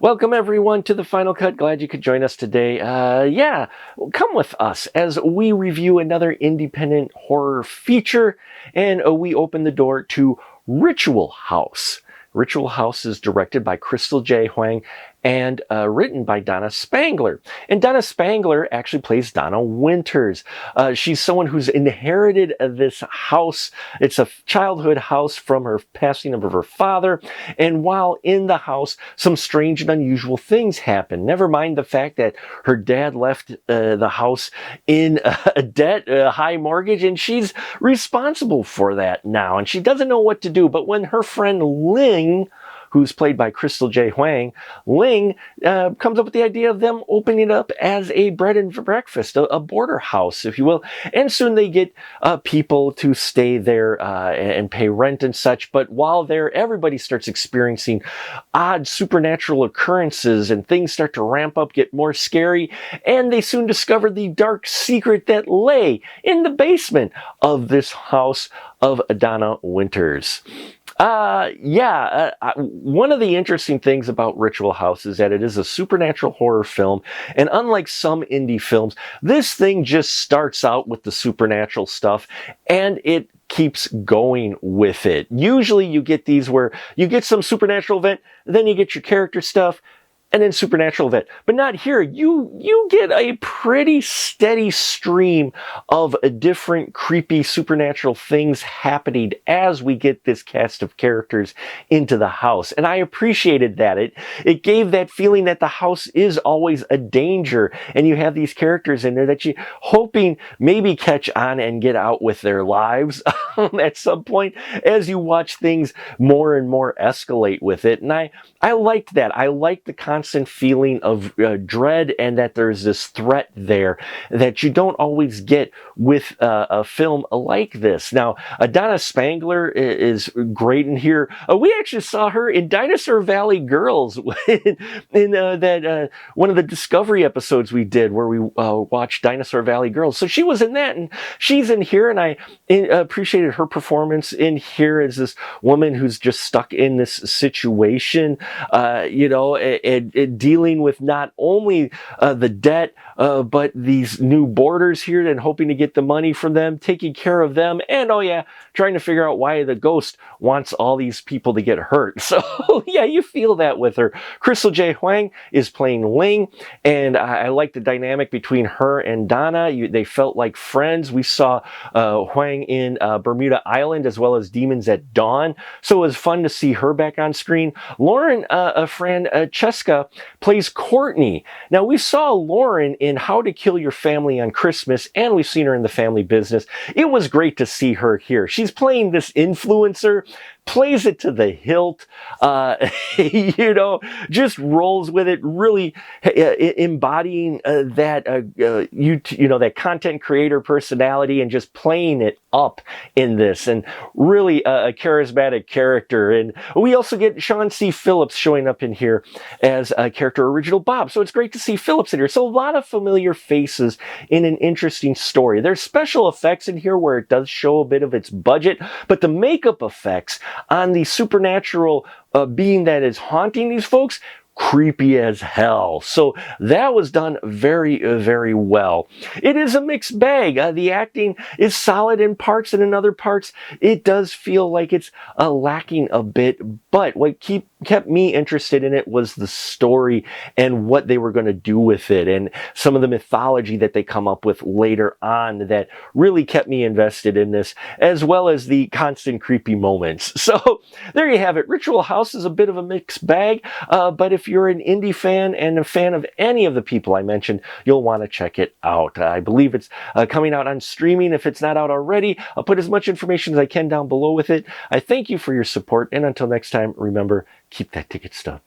Welcome everyone to the Final Cut. Glad you could join us today. Come with us as we review another independent horror feature, and we open the door to Ritual House. Ritual House is directed by Crystal J. Huang and written by Donna Spangler. And Donna Spangler actually plays Donna Winters. She's someone who's inherited this house. It's a childhood house from her passing of her father. And while in the house, some strange and unusual things happen. Never mind the fact that her dad left the house in a debt, a high mortgage, and she's responsible for that now. And she doesn't know what to do. But when her friend Ling, who's played by Crystal J. Huang, Ling comes up with the idea of them opening it up as a bread and breakfast, a border house, if you will. And soon they get people to stay there and pay rent and such. But while there, everybody starts experiencing odd supernatural occurrences and things start to ramp up, get more scary. And they soon discover the dark secret that lay in the basement of this house of Donna Winters. One of the interesting things about Ritual House is that it is a supernatural horror film, and unlike some indie films, this thing just starts out with the supernatural stuff, and it keeps going with it. Usually you get these where you get some supernatural event, then you get your character stuff, and then supernatural event. But not here. You get a pretty steady stream of different creepy supernatural things happening as we get this cast of characters into the house. And I appreciated that. It gave that feeling that the house is always a danger, and you have these characters in there that you hoping maybe catch on and get out with their lives at some point as you watch things more and more escalate with it. And I liked that. I liked the constant feeling of dread, and that there's this threat there that you don't always get with a film like this. Now, Donna Spangler is great in here. We actually saw her in Dinosaur Valley Girls in that one of the Discovery episodes we did where we watched Dinosaur Valley Girls. So she was in that, and she's in here, and I appreciated her performance in here as this woman who's just stuck in this situation. Dealing with not only the debt, but these new boarders here and hoping to get the money from them, taking care of them, and trying to figure out why the ghost wants all these people to get hurt. So you feel that with her. Crystal J. Huang is playing Ling, and I like the dynamic between her and Donna. They felt like friends. We saw Huang in Bermuda Island as well as Demons at Dawn, so it was fun to see her back on screen. Lauren Francesca plays Courtney. Now, we saw Lauren in How to Kill Your Family on Christmas, and we've seen her in The Family Business. It was great to see her here. She's playing this influencer, plays it to the hilt, just rolls with it, really embodying that content creator personality and just playing it up in this, and really a charismatic character. And we also get Sean C. Phillips showing up in here as a character Original Bob. So it's great to see Phillips in here. So a lot of familiar faces in an interesting story. There's special effects in here where it does show a bit of its budget, but the makeup effects on the supernatural being that is haunting these folks, creepy as hell. So that was done very, very well. It is a mixed bag. The acting is solid in parts, and in other parts it does feel like it's lacking a bit. But what kept me interested in it was the story and what they were going to do with it, and some of the mythology that they come up with later on that really kept me invested in this, as well as the constant creepy moments. So there you have it. Ritual House is a bit of a mixed bag, but if you're an indie fan and a fan of any of the people I mentioned, you'll want to check it out. I believe it's coming out on streaming. If it's not out already, I'll put as much information as I can down below with it. I thank you for your support, and until next time, remember, keep that ticket stub.